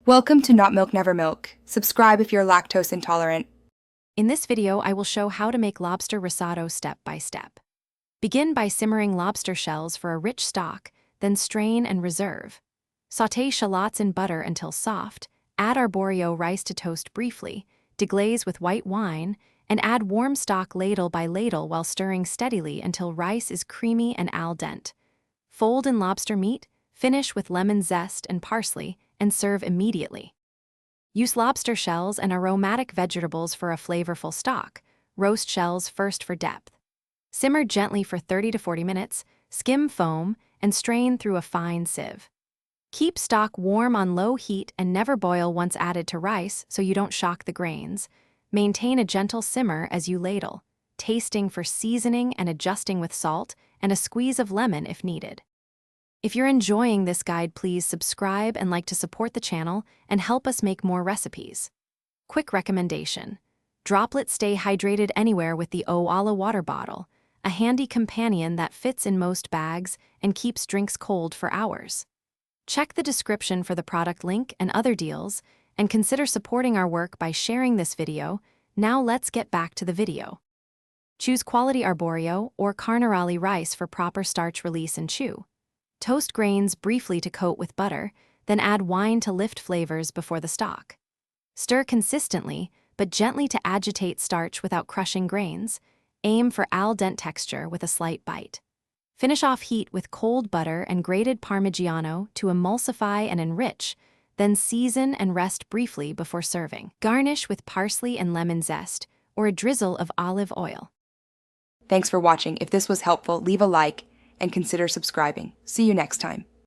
Welcome to Not Milk Never Milk. Subscribe if you're lactose intolerant. In this video, I will show how to make lobster risotto step by step. Begin by simmering lobster shells for a rich stock, then strain and reserve. Sauté shallots in butter until soft, add arborio rice to toast briefly, deglaze with white wine, and add warm stock ladle by ladle while stirring steadily until rice is creamy and al dente. Fold in lobster meat, finish with lemon zest and parsley, and serve immediately. Use lobster shells and aromatic vegetables for a flavorful stock. Roast shells first for depth. Simmer gently for 30 to 40 minutes, skim foam, and strain through a fine sieve. Keep stock warm on low heat and never boil once added to rice so you don't shock the grains. Maintain a gentle simmer as you ladle, tasting for seasoning and adjusting with salt and a squeeze of lemon if needed. If you're enjoying this guide, please subscribe and like to support the channel and help us make more recipes. Quick recommendation: Droplet stay hydrated anywhere with the Owala water bottle, a handy companion that fits in most bags and keeps drinks cold for hours. Check the description for the product link and other deals, and consider supporting our work by sharing this video. Now let's get back to the video. Choose quality arborio or carnaroli rice for proper starch release and chew. Toast grains briefly to coat with butter, then add wine to lift flavors before the stock. Stir consistently, but gently to agitate starch without crushing grains. Aim for al dente texture with a slight bite. Finish off heat with cold butter and grated Parmigiano to emulsify and enrich, then season and rest briefly before serving. Garnish with parsley and lemon zest, or a drizzle of olive oil. Thanks for watching. If this was helpful, leave a like and consider subscribing. See you next time.